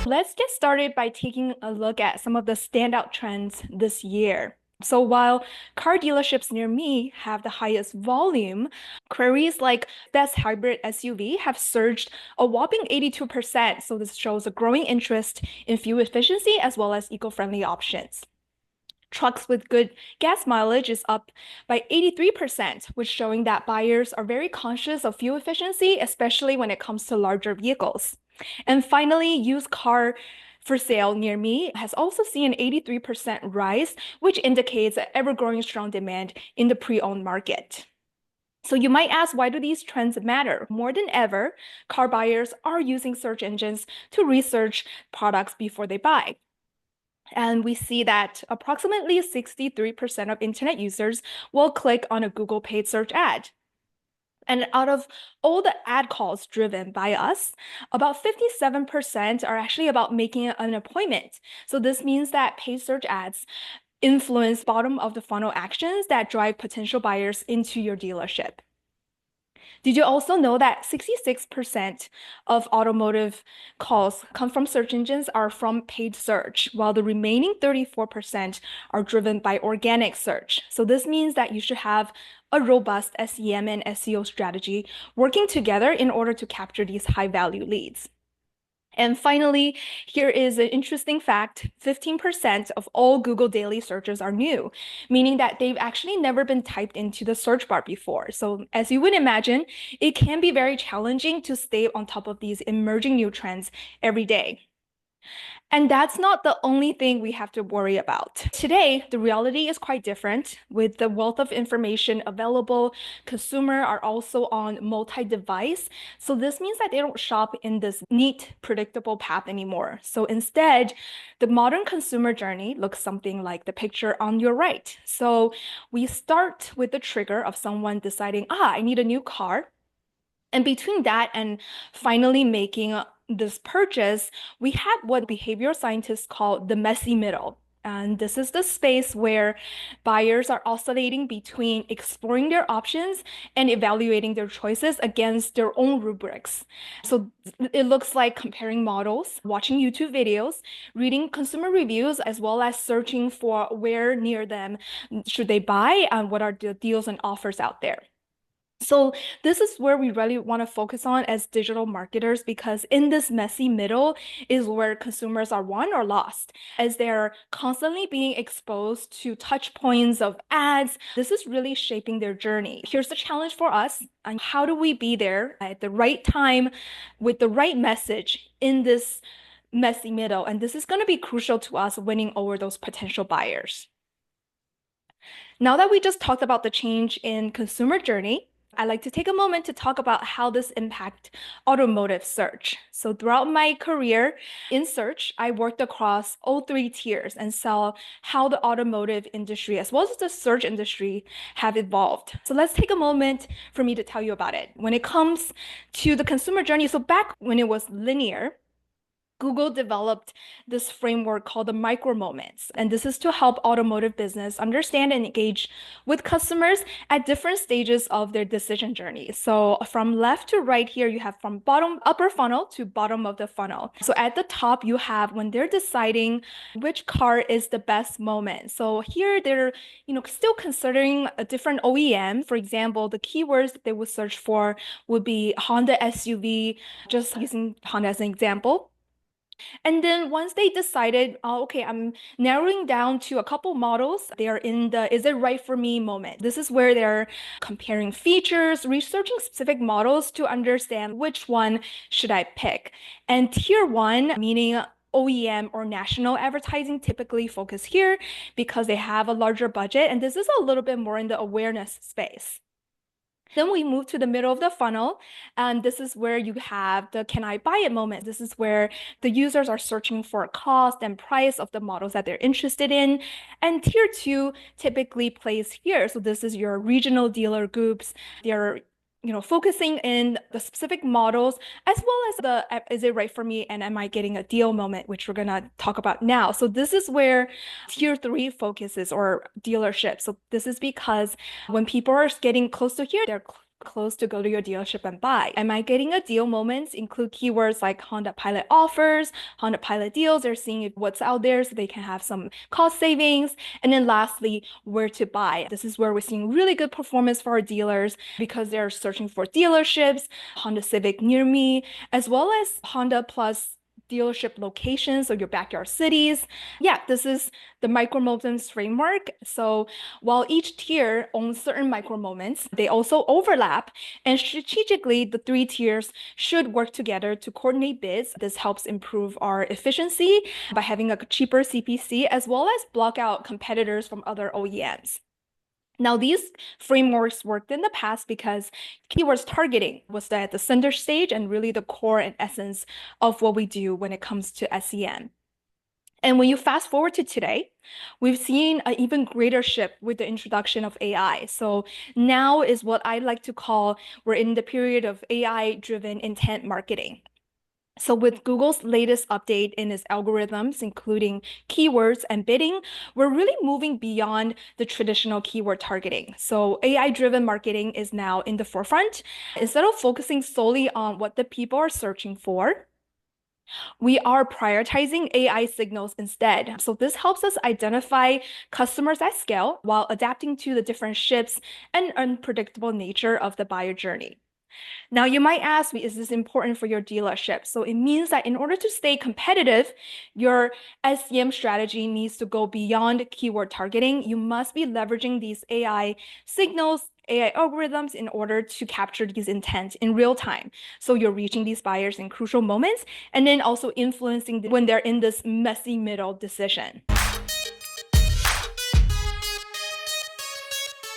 Let's get started by taking a look at some of the standout trends this year. So while car dealerships near me have the highest volume, queries like best hybrid SUV have surged a whopping 82%. So this shows a growing interest in fuel efficiency as well as eco-friendly options. Trucks with good gas mileage is up by 83%, which showing that buyers are very conscious of fuel efficiency, especially when it comes to larger vehicles. And finally, used car for sale near me has also seen an 83% rise, which indicates an ever-growing strong demand in the pre-owned market. So you might ask, why do these trends matter? More than ever, car buyers are using search engines to research products before they buy. And we see that approximately 63% of internet users will click on a Google paid search ad. And out of all the ad calls driven by us, about 57% are actually about making an appointment. So this means that paid search ads influence bottom of the funnel actions that drive potential buyers into your dealership. Did you also know that 66% of automotive calls come from search engines are from paid search, while the remaining 34% are driven by organic search? So this means that you should have a robust SEM and SEO strategy working together in order to capture these high-value leads. And finally, here is an interesting fact. 15% of all Google daily searches are new, meaning that they've actually never been typed into the search bar before. So as you would imagine, it can be very challenging to stay on top of these emerging new trends every day. And that's not the only thing we have to worry about. Today, the reality is quite different. With the wealth of information available, consumers are also on multi-device. So this means that they don't shop in this neat, predictable path anymore. So instead, the modern consumer journey looks something like the picture on your right. So we start with the trigger of someone deciding, I need a new car. And between that and finally making this purchase, we have what behavioral scientists call the messy middle. And this is the space where buyers are oscillating between exploring their options and evaluating their choices against their own rubrics. So it looks like comparing models, watching YouTube videos, reading consumer reviews, as well as searching for where near them should they buy and what are the deals and offers out there. So this is where we really want to focus on as digital marketers, because in this messy middle is where consumers are won or lost, as they're constantly being exposed to touch points of ads. This is really shaping their journey. Here's the challenge for us. And how do we be there at the right time with the right message in this messy middle? And this is going to be crucial to us winning over those potential buyers. Now that we just talked about the change in consumer journey, I'd like to take a moment to talk about how this impacts automotive search. So throughout my career in search, I worked across all three tiers and saw how the automotive industry as well as the search industry have evolved. So let's take a moment for me to tell you about it. When it comes to the consumer journey, so back when it was linear, Google developed this framework called the micro moments. And this is to help automotive business understand and engage with customers at different stages of their decision journey. So from left to right here, you have from bottom upper funnel to bottom of the funnel. So at the top, you have when they're deciding which car is the best moment. So here they're still considering a different OEM. For example, the keywords that they would search for would be Honda SUV, just using Honda as an example. And then once they decided, oh, okay, I'm narrowing down to a couple models, they are in the is it right for me moment. This is where they're comparing features, researching specific models to understand which one should I pick. And tier one, meaning OEM or national advertising, typically focus here because they have a larger budget. And this is a little bit more in the awareness space. Then we move to the middle of the funnel, and this is where you have the can I buy it moment. This is where the users are searching for cost and price of the models that they're interested in. And tier two typically plays here. So this is your regional dealer groups. They're focusing in the specific models as well as the is it right for me and am I getting a deal moment, which we're gonna talk about now. So this is where tier three focuses or dealership. So this is because when people are getting close to here, they're close to go to your dealership and buy. Am I getting a deal? Moments include keywords like Honda Pilot offers, Honda Pilot deals. They're seeing what's out there so they can have some cost savings. And then lastly, where to buy. This is where we're seeing really good performance for our dealers because they're searching for dealerships, Honda Civic near me, as well as Honda Plus dealership locations, so your backyard cities. Yeah, this is the micro moments framework. So while each tier owns certain micro moments, they also overlap. And strategically, the three tiers should work together to coordinate bids. This helps improve our efficiency by having a cheaper CPC, as well as block out competitors from other OEMs. Now, these frameworks worked in the past because keywords targeting was at the center stage and really the core and essence of what we do when it comes to SEM. And when you fast forward to today, we've seen an even greater shift with the introduction of AI. So now is what I like to call, we're in the period of AI-driven intent marketing. So with Google's latest update in its algorithms, including keywords and bidding, we're really moving beyond the traditional keyword targeting. So AI-driven marketing is now in the forefront. Instead of focusing solely on what the people are searching for, we are prioritizing AI signals instead. So this helps us identify customers at scale while adapting to the different shifts and unpredictable nature of the buyer journey. Now, you might ask me, is this important for your dealership? So it means that in order to stay competitive, your SEM strategy needs to go beyond keyword targeting. You must be leveraging these AI signals, AI algorithms in order to capture these intent in real time. So you're reaching these buyers in crucial moments and then also influencing when they're in this messy middle decision.